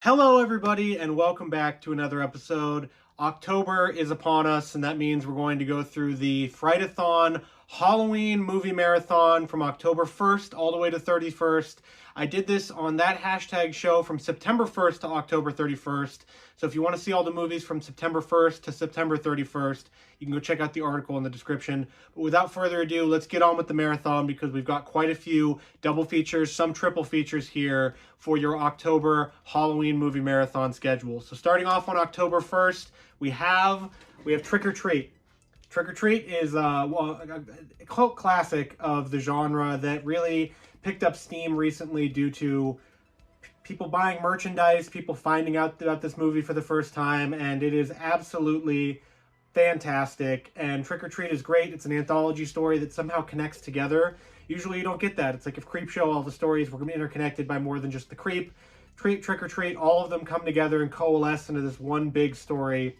Hello, everybody, and welcome back to another episode. October is upon us, and that means we're going to go through the Fright-A-Thon Halloween movie marathon from October 1st all the way to 31st. I did this on that hashtag show from September 1st to October 31st. So if you want to see all the movies from September 1st to September 31st, you can go check out the article in the description. But without further ado, let's get on with the marathon because we've got quite a few double features, some triple features here for your October Halloween movie marathon schedule. So starting off on October 1st, we have Trick or Treat. Trick or Treat is a cult classic of the genre that really picked up steam recently due to people buying merchandise, people finding out about this movie for the first time, and it is absolutely fantastic. And Trick or Treat is great. It's an anthology story that somehow connects together. Usually you don't get that. It's like if Creepshow, all the stories were interconnected by more than just the creep. Trick or Treat, all of them come together and coalesce into this one big story,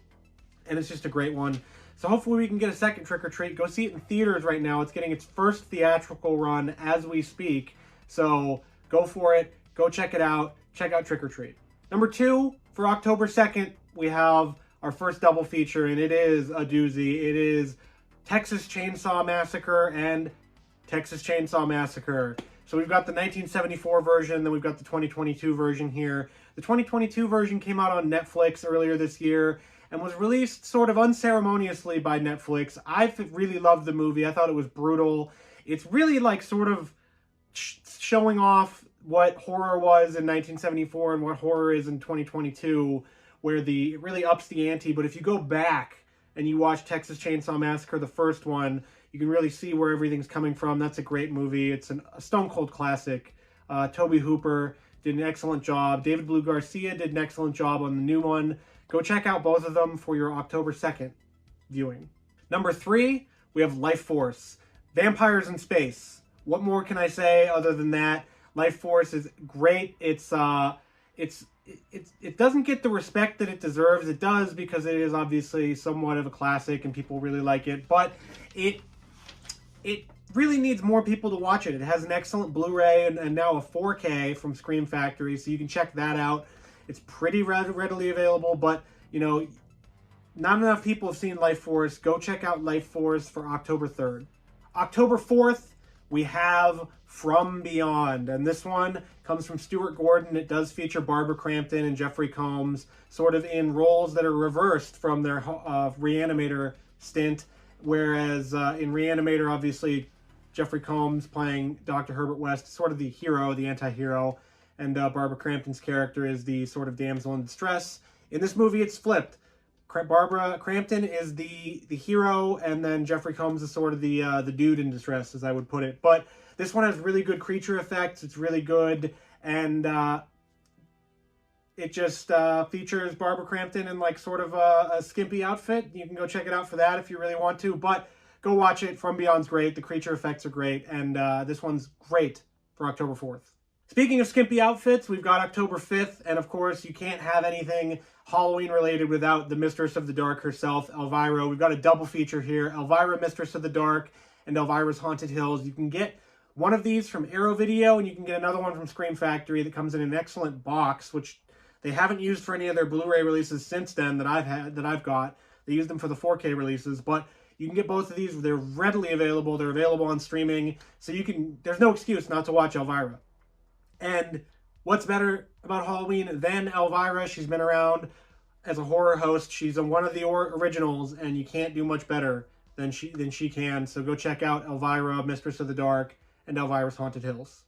and it's just a great one. So hopefully we can get a second Trick or Treat. Go see it in theaters right now. It's getting its first theatrical run as we speak. So go for it. Go check it out. Check out Trick or Treat. Number 2, for October 2nd, we have our first double feature, and it is a doozy. It is Texas Chainsaw Massacre and Texas Chainsaw Massacre. So we've got the 1974 version, then we've got the 2022 version here. The 2022 version came out on Netflix earlier this year and was released sort of unceremoniously by Netflix. I really loved the movie. I thought it was brutal. It's really like sort of showing off what horror was in 1974 and what horror is in 2022, where it really ups the ante. But if you go back and you watch Texas Chainsaw Massacre, the first one, you can really see where everything's coming from. That's a great movie. It's a stone cold classic. Tobe Hooper did an excellent job. David Blue Garcia did an excellent job on the new one. Go check out both of them for your October 2nd viewing. Number 3, we have Life Force. Vampires in Space. What more can I say other than that? Life Force is great. It doesn't get the respect that it deserves. It does because it is obviously somewhat of a classic and people really like it, but it really needs more people to watch it. It has an excellent Blu-ray and now a 4K from Scream Factory, so you can check that out. It's pretty readily available, but you know, not enough people have seen Life Force. Go check out Life Force for October 3rd. October 4th, we have From Beyond, and this one comes from Stuart Gordon. It does feature Barbara Crampton and Jeffrey Combs, sort of in roles that are reversed from their Reanimator stint, whereas in Reanimator, obviously, Jeffrey Combs playing Dr. Herbert West, sort of the hero, the anti-hero, and Barbara Crampton's character is the sort of damsel in distress. In this movie, it's flipped. Barbara Crampton is the hero, and then Jeffrey Combs is sort of the dude in distress, as I would put it. But this one has really good creature effects. It's really good, and it just features Barbara Crampton in like sort of a skimpy outfit. You can go check it out for that if you really want to, but go watch it. From Beyond's great. The creature effects are great, and this one's great for October 4th. Speaking of skimpy outfits, we've got October 5th, and of course, you can't have anything Halloween related without the Mistress of the Dark herself, Elvira. We've got a double feature here, Elvira, Mistress of the Dark, and Elvira's Haunted Hills. You can get one of these from Arrow Video, and you can get another one from Scream Factory that comes in an excellent box, which they haven't used for any of their Blu-ray releases since then that I've got. They used them for the 4K releases, but you can get both of these. They're readily available. They're available on streaming, so there's no excuse not to watch Elvira. And what's better about Halloween than Elvira? She's been around as a horror host. She's one of the originals, and you can't do much better than she can. So go check out Elvira, Mistress of the Dark, and Elvira's Haunted Hills.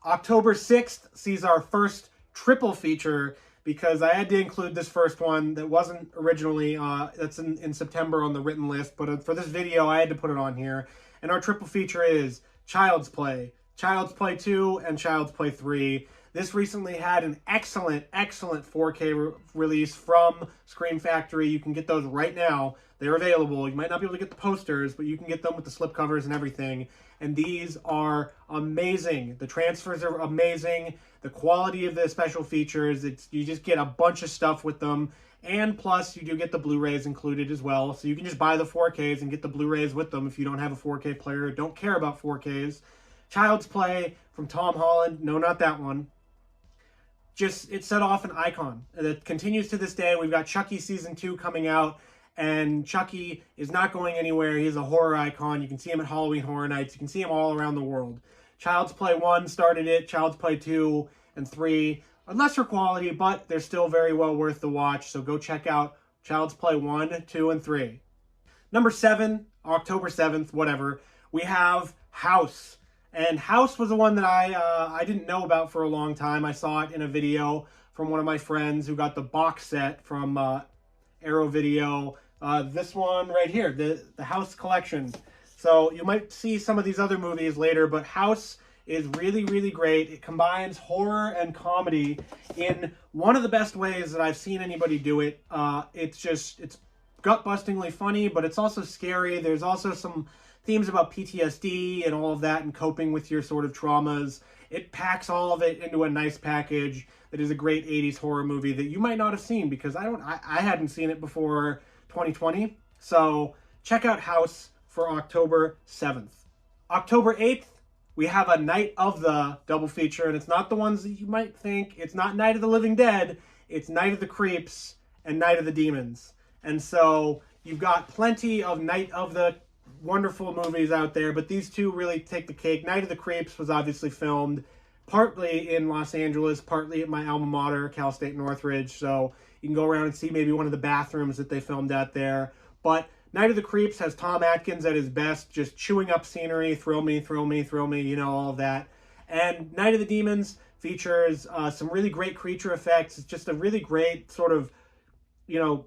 October 6th sees our first triple feature because I had to include this first one that wasn't originally, that's in September on the written list, but for this video I had to put it on here. And our triple feature is Child's Play, Child's Play 2, and Child's Play 3. This recently had an excellent 4K release from Scream Factory. You can get those right now. They're available. You might not be able to get the posters, but you can get them with the slipcovers and everything. And these are amazing. The transfers are amazing. The quality of the special features, you just get a bunch of stuff with them. And plus, you do get the Blu-rays included as well. So you can just buy the 4Ks and get the Blu-rays with them if you don't have a 4K player or don't care about 4Ks. Child's Play from Tom Holland. No, not that one. it set off an icon that continues to this day. We've got Chucky season 2 coming out, and Chucky is not going anywhere. He's a horror icon. You can see him at Halloween Horror Nights. You can see him all around the world. Child's Play 1 started it. Child's Play 2 and 3 are lesser quality, but they're still very well worth the watch. So go check out Child's Play 1, 2, and 3. Number 7, October 7th, whatever, we have House. And House was the one that I didn't know about for a long time. I saw it in a video from one of my friends who got the box set from Arrow Video. This one right here, the House collection. So you might see some of these other movies later, but House is really, really great. It combines horror and comedy in one of the best ways that I've seen anybody do it. It's gut-bustingly funny, but it's also scary. There's also some themes about PTSD and all of that and coping with your sort of traumas. It packs all of it into a nice package that is a great 80s horror movie that you might not have seen, because I hadn't seen it before 2020. So check out House for October 7th. October 8th, we have a Night of the double feature, and it's not the ones that you might think. It's not Night of the Living Dead. It's Night of the Creeps and Night of the Demons. And so you've got plenty of Night of the wonderful movies out there, but these two really take the cake. Night of the Creeps was obviously filmed partly in Los Angeles, partly at my alma mater, Cal State Northridge, so you can go around and see maybe one of the bathrooms that they filmed out there. But Night of the Creeps has Tom Atkins at his best, just chewing up scenery, thrill me, thrill me, thrill me, you know, all of that. And Night of the Demons features some really great creature effects. It's just a really great sort of, you know,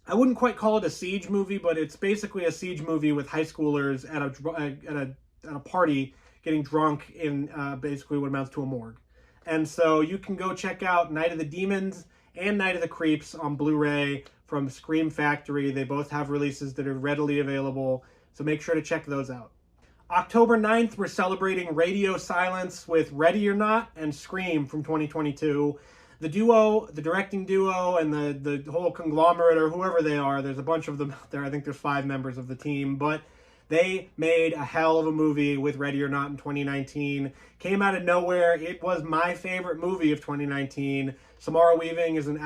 I wouldn't quite call it a siege movie, but it's basically a siege movie with high schoolers at a party getting drunk in basically what amounts to a morgue. And so you can go check out Night of the Demons and Night of the Creeps on Blu-ray from Scream Factory. They both have releases that are readily available, so make sure to check those out. October 9th, we're celebrating radio silence with Ready or Not and Scream from 2022. The duo, the directing duo, and the whole conglomerate, or whoever they are, there's a bunch of them out there. I think there's 5 members of the team, but they made a hell of a movie with Ready or Not in 2019. Came out of nowhere. It was my favorite movie of 2019. Samara Weaving is an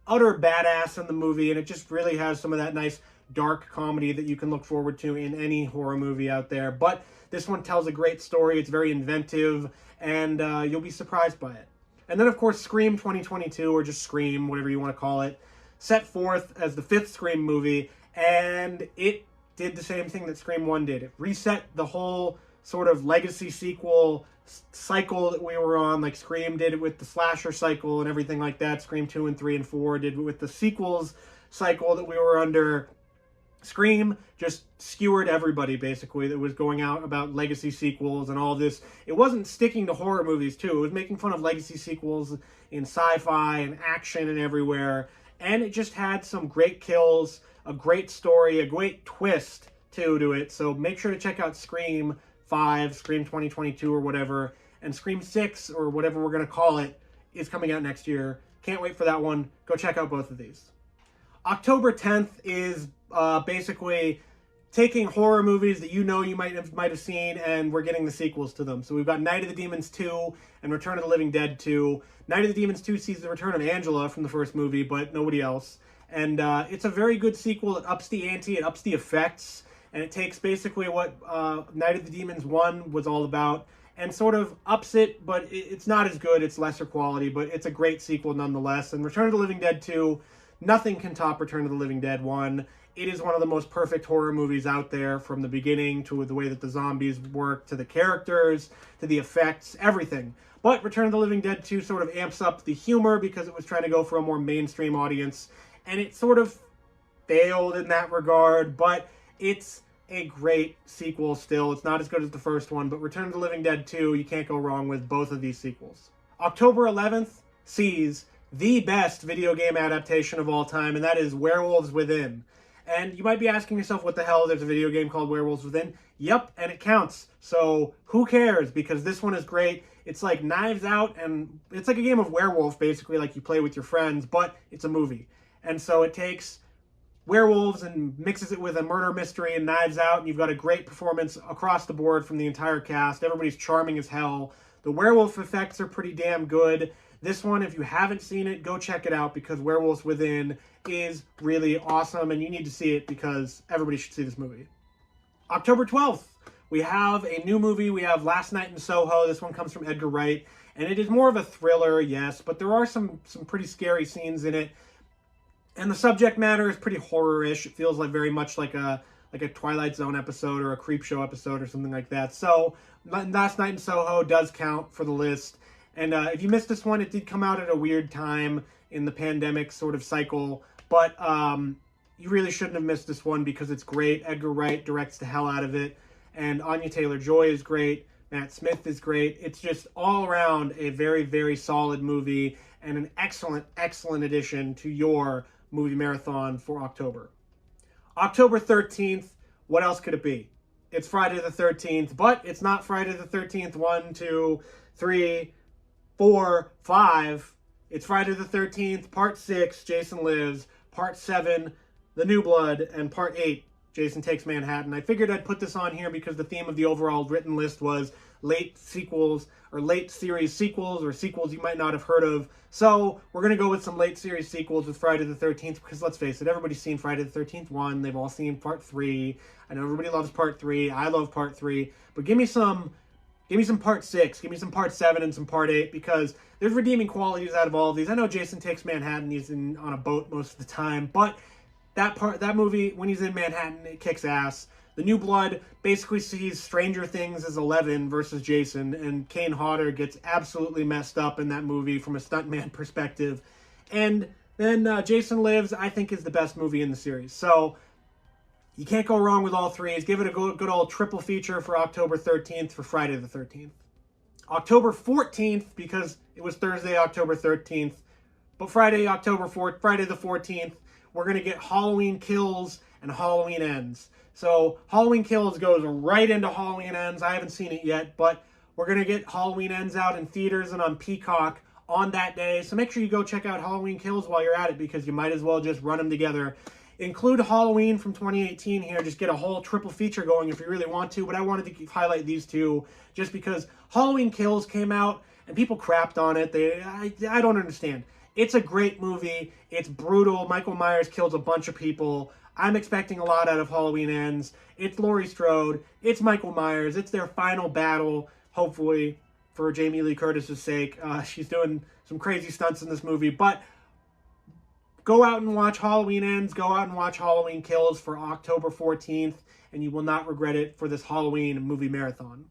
utter badass in the movie, and it just really has some of that nice dark comedy that you can look forward to in any horror movie out there. But this one tells a great story. It's very inventive, and you'll be surprised by it. And then, of course, Scream 2022, or just Scream, whatever you want to call it, set forth as the 5th Scream movie, and it did the same thing that Scream 1 did. It reset the whole sort of legacy sequel cycle that we were on, like Scream did it with the slasher cycle and everything like that. Scream 2 and 3 and 4 did it with the sequels cycle that we were under. Scream just skewered everybody, basically, that was going out about legacy sequels and all this. It wasn't sticking to horror movies, too. It was making fun of legacy sequels in sci-fi and action and everywhere. And it just had some great kills, a great story, a great twist, too, to it. So make sure to check out Scream 5, Scream 2022 or whatever. And Scream 6, or whatever we're going to call it, is coming out next year. Can't wait for that one. Go check out both of these. October 10th is basically taking horror movies that you know you might have seen, and we're getting the sequels to them. So we've got Night of the Demons 2 and Return of the Living Dead 2. Night of the Demons 2 sees the return of Angela from the first movie, but nobody else. And it's a very good sequel. It ups the ante, it ups the effects, and it takes basically what Night of the Demons 1 was all about and sort of ups it, but it's not as good. It's lesser quality, but it's a great sequel nonetheless. And Return of the Living Dead 2, nothing can top Return of the Living Dead 1. It is one of the most perfect horror movies out there, from the beginning to the way that the zombies work, to the characters, to the effects, everything. But Return of the Living Dead 2 sort of amps up the humor because it was trying to go for a more mainstream audience, and it sort of failed in that regard, but it's a great sequel still. It's not as good as the first one, but Return of the Living Dead 2, you can't go wrong with both of these sequels. October 11th sees the best video game adaptation of all time, and that is Werewolves Within. And you might be asking yourself, what the hell, there's a video game called Werewolves Within? Yep, and it counts. So who cares? Because this one is great. It's like Knives Out, and it's like a game of werewolf, basically, like you play with your friends, but it's a movie. And so it takes werewolves and mixes it with a murder mystery and Knives Out, and you've got a great performance across the board from the entire cast. Everybody's charming as hell. The werewolf effects are pretty damn good. This one, if you haven't seen it, go check it out because Werewolves Within is really awesome and you need to see it because everybody should see this movie. October 12th, we have a new movie. We have Last Night in Soho. This one comes from Edgar Wright, and it is more of a thriller, yes, but there are some pretty scary scenes in it. And the subject matter is pretty horror-ish. It feels like very much like a Twilight Zone episode or a Creepshow episode or something like that. So Last Night in Soho does count for the list. And if you missed this one, it did come out at a weird time in the pandemic sort of cycle. But you really shouldn't have missed this one because it's great. Edgar Wright directs the hell out of it. And Anya Taylor-Joy is great. Matt Smith is great. It's just all around a very, very solid movie and an excellent, excellent addition to your movie marathon for October. October 13th, what else could it be? It's Friday the 13th, but it's not Friday the 13th, 1, 2, 3, 4, 5. It's Friday the 13th, Part 6, Jason Lives, Part 7, The New Blood, and Part 8, Jason Takes Manhattan. I figured I'd put this on here because the theme of the overall written list was late sequels, or late series sequels, or sequels you might not have heard of. So we're going to go with some late series sequels with Friday the 13th, because let's face it, everybody's seen Friday the 13th 1. They've all seen Part 3. I know everybody loves Part 3. I love Part 3. But give me some Part 6. Give me some Part 7 and some Part 8, because there's redeeming qualities out of all of these. I know Jason Takes Manhattan. He's on a boat most of the time. But that movie, when he's in Manhattan, it kicks ass. The New Blood basically sees Stranger Things as 11 versus Jason, and Kane Hodder gets absolutely messed up in that movie from a stuntman perspective. And then Jason Lives, I think, is the best movie in the series. So you can't go wrong with all three. Give it a good old triple feature for October 13th for Friday the 13th. October 14th, because it was Thursday, October 13th, but Friday the 14th, we're going to get Halloween Kills and Halloween Ends. So Halloween Kills goes right into Halloween Ends. I haven't seen it yet, but we're going to get Halloween Ends out in theaters and on Peacock on that day. So make sure you go check out Halloween Kills while you're at it, because you might as well just run them together. Include Halloween from 2018 here. Just get a whole triple feature going if you really want to. But I wanted to highlight these two just because Halloween Kills came out and people crapped on it. I don't understand. It's a great movie. It's brutal. Michael Myers kills a bunch of people. I'm expecting a lot out of Halloween Ends. It's Laurie Strode. It's Michael Myers. It's their final battle, hopefully, for Jamie Lee Curtis's sake. She's doing some crazy stunts in this movie. But go out and watch Halloween Ends. Go out and watch Halloween Kills for October 14th, and you will not regret it for this Halloween movie marathon.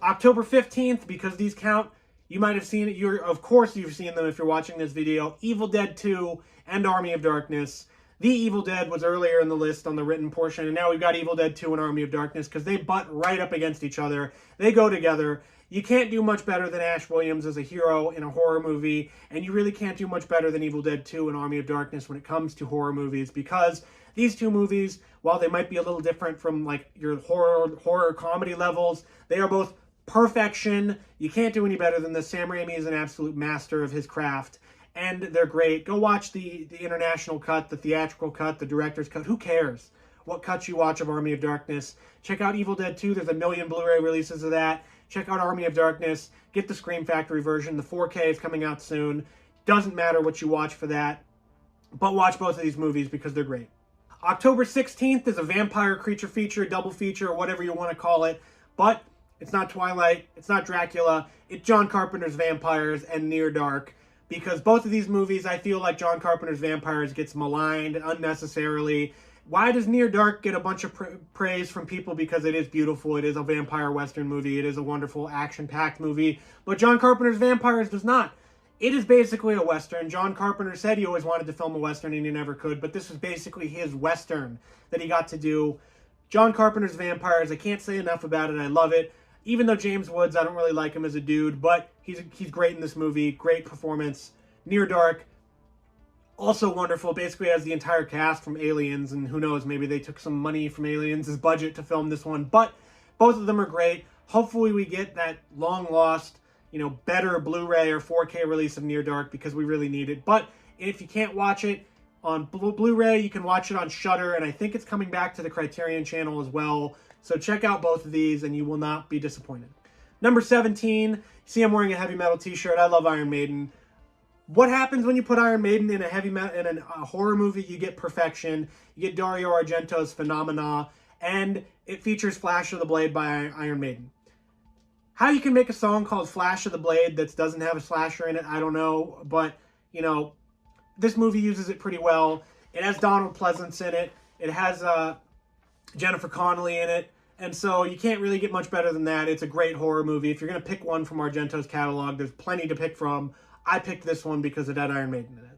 October 15th, because these count, you might have seen it. Of course you've seen them if you're watching this video. Evil Dead 2 and Army of Darkness. The Evil Dead was earlier in the list on the written portion, and now we've got Evil Dead 2 and Army of Darkness because they butt right up against each other. They go together. You can't do much better than Ash Williams as a hero in a horror movie, and you really can't do much better than Evil Dead 2 and Army of Darkness when it comes to horror movies, because these two movies, while they might be a little different from like your horror comedy levels, they are both perfection. You can't do any better than this. Sam Raimi is an absolute master of his craft, and they're great. Go watch the international cut, the theatrical cut, the director's cut. Who cares what cuts you watch of Army of Darkness? Check out Evil Dead 2. There's a million Blu-ray releases of that. Check out Army of Darkness. Get the Scream Factory version. The 4K is coming out soon. Doesn't matter what you watch for that, but watch both of these movies because they're great. October 16th is a vampire creature feature, double feature, or whatever you want to call it, but it's not Twilight, it's not Dracula, it's John Carpenter's Vampires and Near Dark, because both of these movies, I feel like John Carpenter's Vampires gets maligned unnecessarily. Why does Near Dark get a bunch of praise from people? Because it is beautiful, it is a vampire western movie, it is a wonderful action-packed movie, but John Carpenter's Vampires does not. It is basically a western. John Carpenter said he always wanted to film a western and he never could, but this is basically his western that he got to do. John Carpenter's Vampires, I can't say enough about it, I love it. Even though James Woods, I don't really like him as a dude, but he's great in this movie. Great performance. Near Dark, also wonderful. Basically has the entire cast from Aliens, and who knows, maybe they took some money from Aliens' budget to film this one. But both of them are great. Hopefully we get that long-lost, better Blu-ray or 4K release of Near Dark, because we really need it. But if you can't watch it on Blu-ray, you can watch it on Shudder, and I think it's coming back to the Criterion channel as well. So check out both of these and you will not be disappointed. Number 17, see I'm wearing a heavy metal t-shirt. I love Iron Maiden. What happens when you put Iron Maiden in a horror movie? You get perfection. You get Dario Argento's Phenomena, and it features Flash of the Blade by Iron Maiden. How you can make a song called Flash of the Blade that doesn't have a slasher in it, I don't know. But, you know, this movie uses it pretty well. It has Donald Pleasance in it. It has Jennifer Connelly in it. And so you can't really get much better than that. It's a great horror movie. If you're going to pick one from Argento's catalog, there's plenty to pick from. I picked this one because it had Iron Maiden in it.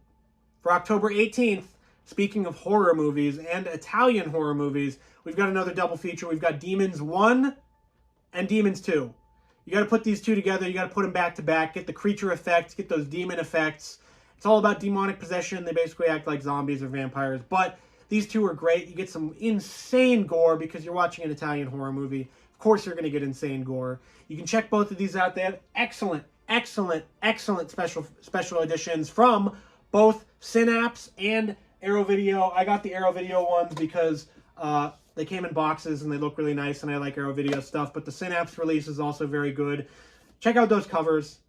For October 18th, speaking of horror movies and Italian horror movies, we've got another double feature. We've got Demons 1 and Demons 2. You got to put these two together. You got to put them back to back. Get the creature effects. Get those demon effects. It's all about demonic possession. They basically act like zombies or vampires. But these two are great. You get some insane gore because you're watching an Italian horror movie. Of course you're going to get insane gore. You can check both of these out. They have excellent special editions from both Synapse and Arrow Video. I got the Arrow Video ones because they came in boxes and they look really nice, and I like Arrow Video stuff. But the Synapse release is also very good. Check out those covers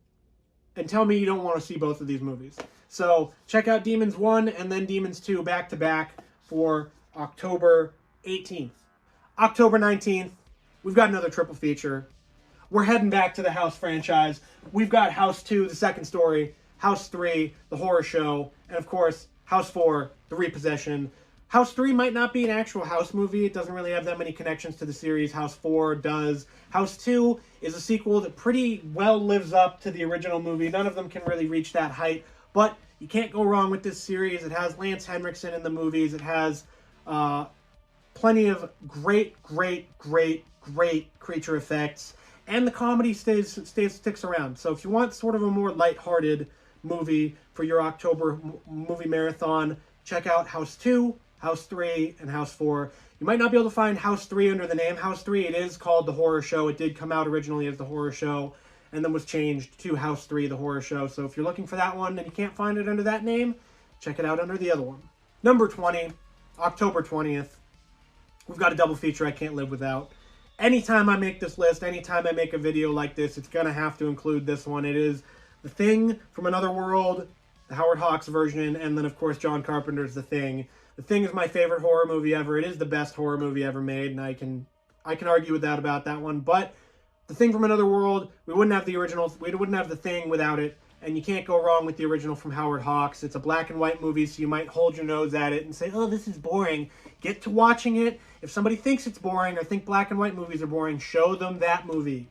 and tell me you don't want to see both of these movies. So check out Demons 1 and then Demons 2 back to back for October 18th. October 19th, we've got another triple feature. We're heading back to the House franchise. We've got House 2, The Second Story, House 3, The Horror Show, and of course, House 4, The Repossession. House 3 might not be an actual House movie. It doesn't really have that many connections to the series. House 4 does. House 2 is a sequel that pretty well lives up to the original movie. None of them can really reach that height, but you can't go wrong with this series. It has Lance Henriksen in the movies. It has plenty of great creature effects. And the comedy sticks around. So if you want sort of a more lighthearted movie for your October movie marathon, check out House 2, House 3, and House 4. You might not be able to find House 3 under the name House 3. It is called The Horror Show. It did come out originally as The Horror Show and then was changed to House 3, The Horror Show. So if you're looking for that one and you can't find it under that name, check it out under the other one. Number 20, October 20th. We've got a double feature I can't live without. Anytime I make this list, anytime I make a video like this, it's going to have to include this one. It is The Thing from Another World, the Howard Hawks version, and then, of course, John Carpenter's The Thing. The Thing is my favorite horror movie ever. It is the best horror movie ever made, and I can argue with that about that one. But The Thing from Another World, we wouldn't have the original. We wouldn't have The Thing without it, and you can't go wrong with the original from Howard Hawks. It's a black and white movie, so you might hold your nose at it and say, oh, this is boring. Get to watching it. If somebody thinks it's boring or think black and white movies are boring, show them that movie.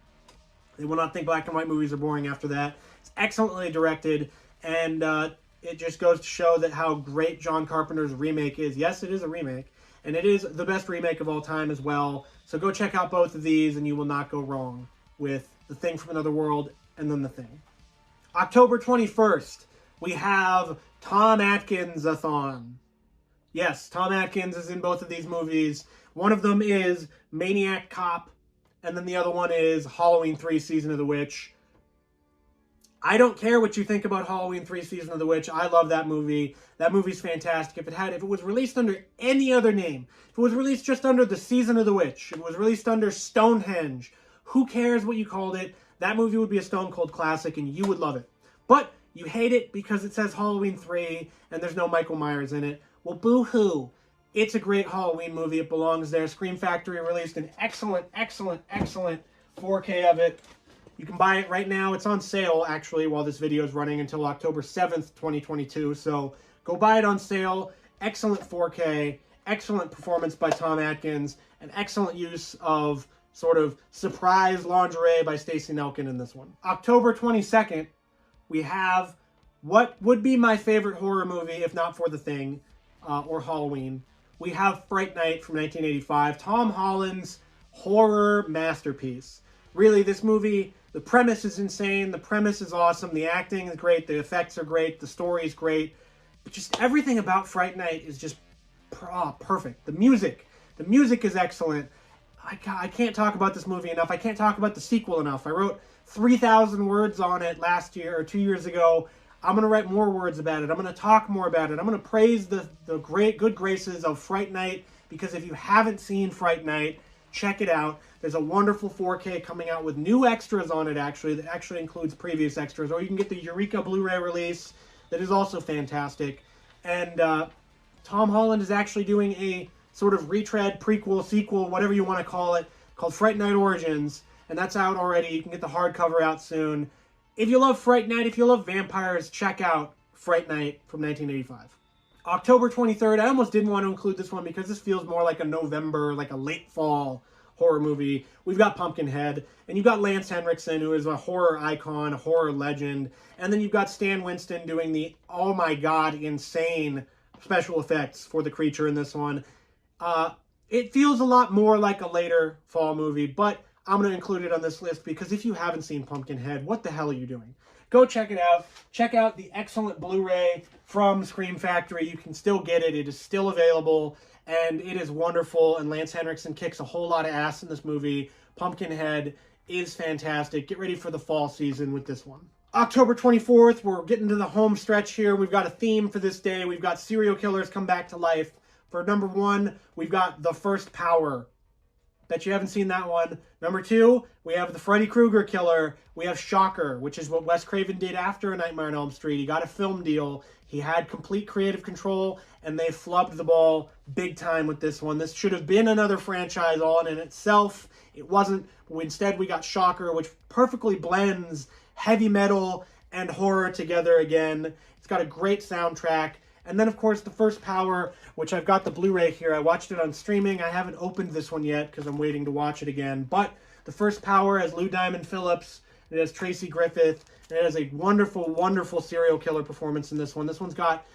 They will not think black and white movies are boring after that. It's excellently directed, and it just goes to show that how great John Carpenter's remake is. Yes, it is a remake, and it is the best remake of all time as well. So go check out both of these, and you will not go wrong with The Thing from Another World and then The Thing. October 21st, we have Tom Atkins-a-thon. Yes, Tom Atkins is in both of these movies. One of them is Maniac Cop, and then the other one is Halloween 3 Season of the Witch. I don't care what you think about Halloween 3 Season of the Witch. I love that movie. That movie's fantastic. If it was released under any other name, if it was released just under The Season of the Witch, if it was released under Stonehenge, who cares what you called it? That movie would be a stone cold classic and you would love it. But you hate it because it says Halloween 3 and there's no Michael Myers in it. Well, boo-hoo. It's a great Halloween movie. It belongs there. Scream Factory released an excellent 4K of it. You can buy it right now. It's on sale, actually, while this video is running until October 7th, 2022. So go buy it on sale. Excellent 4K. Excellent performance by Tom Atkins. An excellent use of sort of surprise lingerie by Stacey Nelkin in this one. October 22nd, we have what would be my favorite horror movie, if not for The Thing, or Halloween. We have Fright Night from 1985, Tom Holland's horror masterpiece. Really, this movie, the premise is insane, the premise is awesome, the acting is great, the effects are great, the story is great, but just everything about Fright Night is just perfect. The music is excellent. I can't talk about this movie enough. I can't talk about the sequel enough. I wrote 3,000 words on it last year or 2 years ago. I'm going to write more words about it. I'm going to talk more about it. I'm going to praise the good graces of Fright Night, because if you haven't seen Fright Night, check it out. There's a wonderful 4K coming out with new extras on it, actually. That actually includes previous extras. Or you can get the Eureka Blu-ray release that is also fantastic. And Tom Holland is actually doing a sort of retread, prequel, sequel, whatever you want to call it, called Fright Night Origins, and that's out already. You can get the hardcover out soon. If you love Fright Night, if you love vampires, check out Fright Night from 1985. October 23rd, I almost didn't want to include this one because this feels more like a November, like a late fall horror movie. We've got Pumpkinhead, and you've got Lance Henriksen, who is a horror icon, a horror legend, and then you've got Stan Winston doing the, oh my god, insane special effects for the creature in this one. It feels a lot more like a later fall movie, but I'm going to include it on this list because if you haven't seen Pumpkinhead, what the hell are you doing? Go check it out. Check out the excellent Blu-ray from Scream Factory. You can still get it. It is still available, and it is wonderful, and Lance Henriksen kicks a whole lot of ass in this movie. Pumpkinhead is fantastic. Get ready for the fall season with this one. October 24th, we're getting to the home stretch here. We've got a theme for this day. We've got serial killers come back to life. For number 1, we've got The First Power. Bet you haven't seen that one. Number 2, we have the Freddy Krueger Killer. We have Shocker, which is what Wes Craven did after A Nightmare on Elm Street. He got a film deal. He had complete creative control, and they flubbed the ball big time with this one. This should have been another franchise all in itself. It wasn't. Instead, we got Shocker, which perfectly blends heavy metal and horror together again. It's got a great soundtrack. And then, of course, The First Power, which I've got the Blu-ray here. I watched it on streaming. I haven't opened this one yet because I'm waiting to watch it again. But The First Power has Lou Diamond Phillips. It has Tracy Griffith. And it has a wonderful, wonderful serial killer performance in this one. This one's got...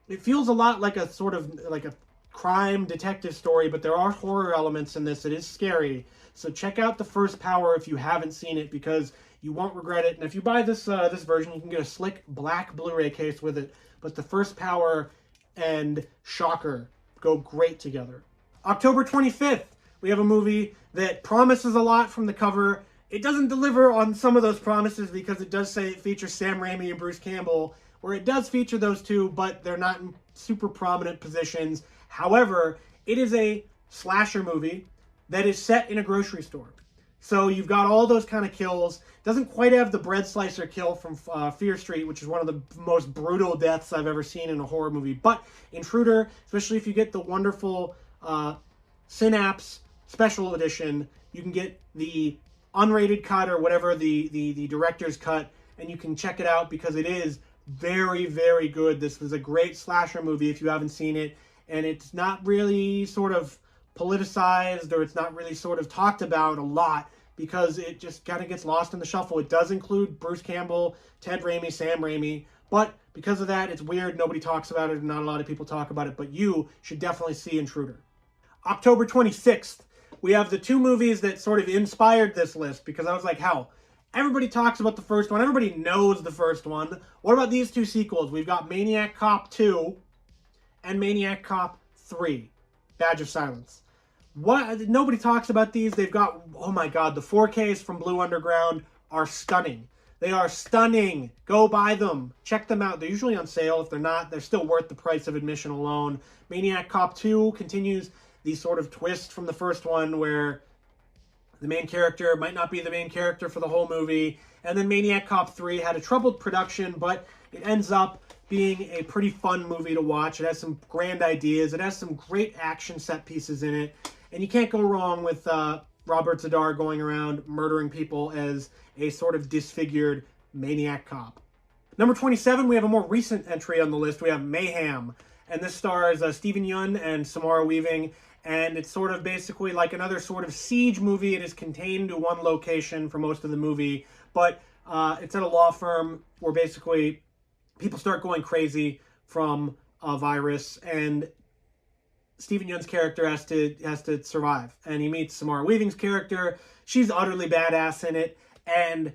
It feels a lot like a sort of like a crime detective story, but there are horror elements in this. It is scary. So check out The First Power if you haven't seen it because you won't regret it. And if you buy this this version, you can get a slick black Blu-ray case with it. But The First Power and Shocker go great together. October 25th, we have a movie that promises a lot from the cover. It doesn't deliver on some of those promises because it does say it features Sam Raimi and Bruce Campbell, where it does feature those two, but they're not in super prominent positions. However, it is a slasher movie that is set in a grocery store. So you've got all those kind of kills. Doesn't quite have the bread slicer kill from Fear Street, which is one of the most brutal deaths I've ever seen in a horror movie. But Intruder, especially if you get the wonderful Synapse Special Edition, you can get the unrated cut or whatever, the director's cut, and you can check it out because it is very, very good. This was a great slasher movie if you haven't seen it, and it's not really sort of politicized or it's not really sort of talked about a lot because it just kind of gets lost in the shuffle. It does include Bruce Campbell, Ted Raimi, Sam Raimi, but because of that, it's weird. Nobody talks about it and not a lot of people talk about it, but you should definitely see Intruder. October 26th, we have the two movies that sort of inspired this list because I was like, hell, everybody talks about the first one. Everybody knows the first one. What about these two sequels? We've got Maniac Cop 2 and Maniac Cop 3, Badge of Silence. What? Nobody talks about these. They've got, oh my god, the 4Ks from Blue Underground are stunning. They are stunning. Go buy them. Check them out. They're usually on sale. If they're not, they're still worth the price of admission alone. Maniac Cop 2 continues the sort of twist from the first one where the main character might not be the main character for the whole movie. And then Maniac Cop 3 had a troubled production, but it ends up being a pretty fun movie to watch. It has some grand ideas. It has some great action set pieces in it. And you can't go wrong with Robert Zadar going around murdering people as a sort of disfigured maniac cop. Number 27, we have a more recent entry on the list. We have Mayhem. And this stars Stephen Yeun and Samara Weaving. And it's sort of basically like another sort of siege movie. It is contained to one location for most of the movie. But it's at a law firm where basically people start going crazy from a virus. And Stephen Yeun's character has to survive. And he meets Samara Weaving's character. She's utterly badass in it. And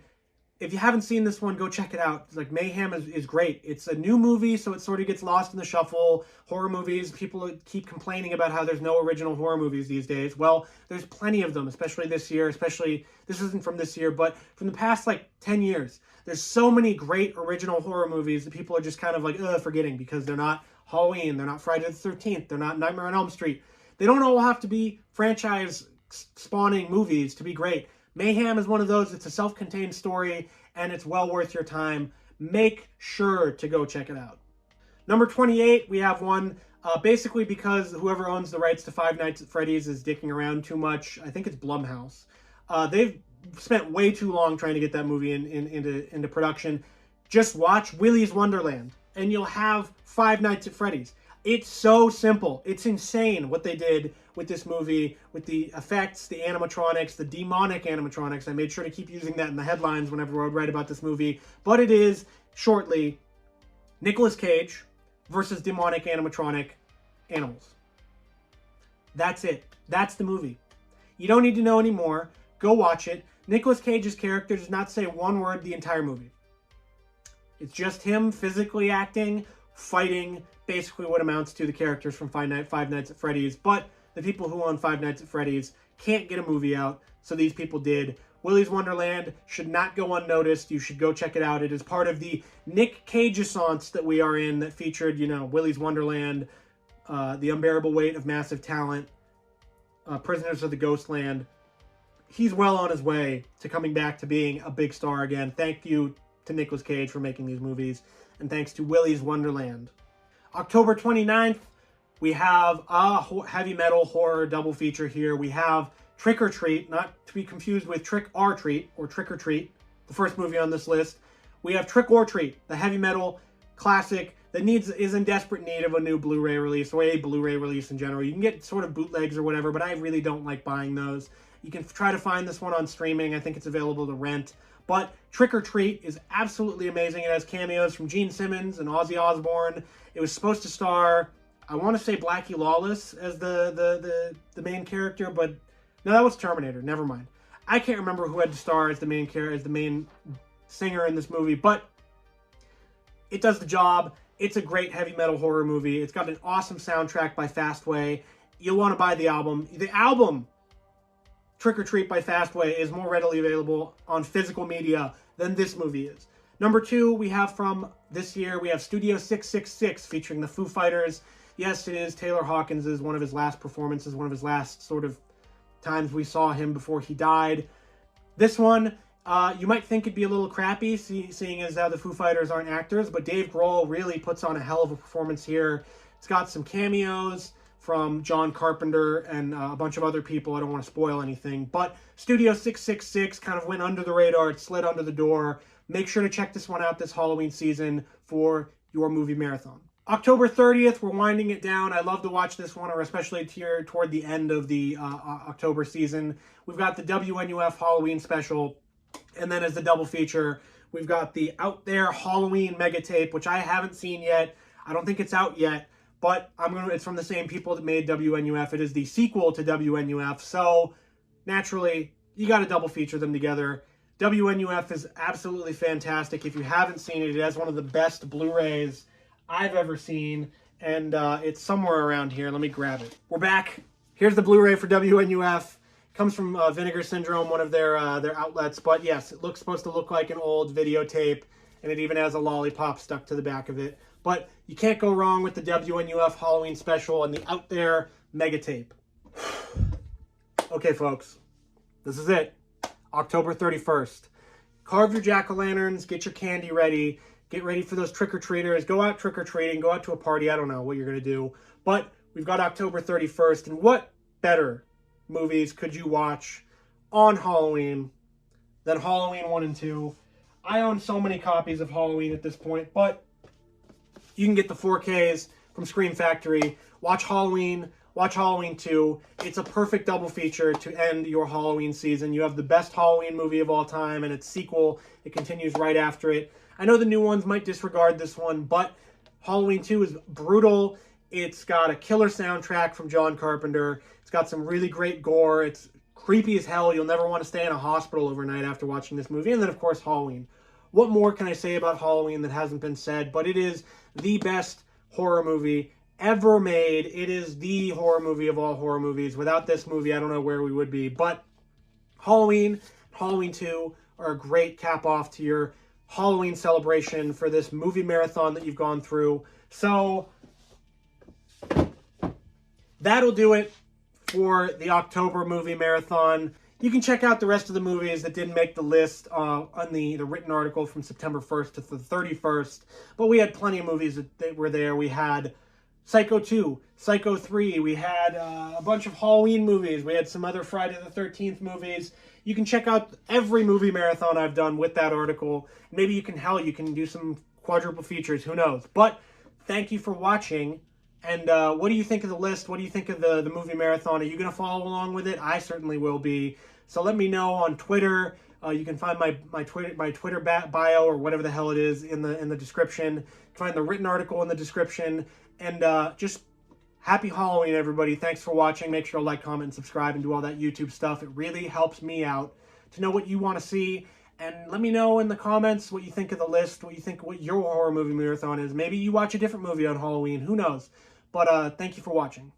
if you haven't seen this one, go check it out. Like, Mayhem is great. It's a new movie, so it sort of gets lost in the shuffle. Horror movies, people keep complaining about how there's no original horror movies these days. Well, there's plenty of them, especially this year. Especially, this isn't from this year, but from the past, 10 years. There's so many great original horror movies that people are just kind of forgetting because they're not Halloween, they're not Friday the 13th, they're not Nightmare on Elm Street. They don't all have to be franchise-spawning movies to be great. Mayhem is one of those. It's a self-contained story, and it's well worth your time. make sure to go check it out. Number 28, we have one, basically because whoever owns the rights to Five Nights at Freddy's is dicking around too much. I think it's Blumhouse. They've spent way too long trying to get that movie into production. Just watch Willy's Wonderland, and you'll have Five Nights at Freddy's. It's so simple. It's insane what they did with this movie, with the effects, the animatronics, the demonic animatronics. I made sure to keep using that in the headlines whenever I would write about this movie. But it is, shortly, Nicolas Cage versus demonic animatronic animals. That's it. That's the movie. You don't need to know any more. Go watch it. Nicolas Cage's character does not say one word the entire movie. It's just him physically acting, fighting, basically what amounts to the characters from Five Nights at Freddy's. But the people who own Five Nights at Freddy's can't get a movie out, so these people did. Willy's Wonderland should not go unnoticed. You should go check it out. It is part of the Nick Cage-assance that we are in that featured, Willy's Wonderland, The Unbearable Weight of Massive Talent, Prisoners of the Ghostland. He's well on his way to coming back to being a big star again. Thank you to Nicolas Cage for making these movies, and thanks to Willy's Wonderland. October 29th, we have a heavy metal horror double feature here. We have Trick or Treat, not to be confused with Trick or Treat, or Trick or Treat, the first movie on this list. We have Trick or Treat, the heavy metal classic that is in desperate need of a new Blu-ray release, or a Blu-ray release in general. You can get sort of bootlegs or whatever, but I really don't like buying those. You can try to find this one on streaming. I think it's available to rent. But Trick or Treat is absolutely amazing. It has cameos from Gene Simmons and Ozzy Osbourne. It was supposed to star, I want to say Blackie Lawless as the main character, but no, that was Terminator. Never mind. I can't remember who had to star as the main singer in this movie, but it does the job. It's a great heavy metal horror movie. It's got an awesome soundtrack by Fastway. You'll want to buy the album. The album, Trick or Treat by Fastway, is more readily available on physical media than this movie is. Number 2, we have from this year, we have Studio 666 featuring the Foo Fighters. Yes, it is Taylor Hawkins' one of his last performances, one of his last sort of times we saw him before he died. This one, you might think it'd be a little crappy, seeing as how the Foo Fighters aren't actors, but Dave Grohl really puts on a hell of a performance here. It's got some cameos from John Carpenter and a bunch of other people. I don't want to spoil anything, but Studio 666 kind of went under the radar. It slid under the door. Make sure to check this one out this Halloween season for your movie marathon. October 30th, we're winding it down. I love to watch this one, or especially toward the end of the October season. We've got the WNUF Halloween special, and then as the double feature, we've got the Out There Halloween mega tape, which I haven't seen yet. I don't think it's out yet, but it's from the same people that made WNUF. It is the sequel to WNUF, so naturally, you got to double feature them together. WNUF is absolutely fantastic. If you haven't seen it, it has one of the best Blu-rays I've ever seen, and it's somewhere around here. Let me grab it. We're back. Here's the Blu-ray for WNUF. Comes from Vinegar Syndrome, one of their outlets, but yes, it looks supposed to look like an old videotape, and it even has a lollipop stuck to the back of it. But you can't go wrong with the WNUF Halloween special and the Out There mega tape. Okay, folks, this is it. October 31st. Carve your jack-o'-lanterns, get your candy ready, get ready for those trick-or-treaters, go out trick-or-treating, go out to a party, I don't know what you're going to do, but we've got October 31st, and what better movies could you watch on Halloween than Halloween 1 and 2? I own so many copies of Halloween at this point, but you can get the 4Ks from Scream Factory, watch Halloween 2. It's a perfect double feature to end your Halloween season. You have the best Halloween movie of all time and its sequel. It continues right after it. I know the new ones might disregard this one, but Halloween 2 is brutal. It's got a killer soundtrack from John Carpenter. It's got some really great gore. It's creepy as hell. You'll never want to stay in a hospital overnight after watching this movie. And then, of course, Halloween. What more can I say about Halloween that hasn't been said? But it is the best horror movie ever made. It is the horror movie of all horror movies. Without this movie, I don't know where we would be. But Halloween 2 are a great cap-off to your Halloween celebration for this movie marathon that you've gone through. So that'll do it for the October movie marathon. You can check out the rest of the movies that didn't make the list on the written article from September 1st to the 31st. But we had plenty of movies that were there. We had Psycho 2, Psycho 3. We had a bunch of Halloween movies. We had some other Friday the 13th movies. You can check out every movie marathon I've done with that article. Maybe you can do some quadruple features. Who knows? But thank you for watching. And what do you think of the list? What do you think of the movie marathon? Are you going to follow along with it? I certainly will be. So let me know on Twitter. You can find my Twitter bio or whatever the hell it is in the description. You can find the written article in the description. And just happy Halloween, everybody. Thanks for watching. Make sure to like, comment, and subscribe, and do all that YouTube stuff. It really helps me out to know what you want to see. And let me know in the comments what you think of the list, what your horror movie marathon is. Maybe you watch a different movie on Halloween. Who knows? But thank you for watching.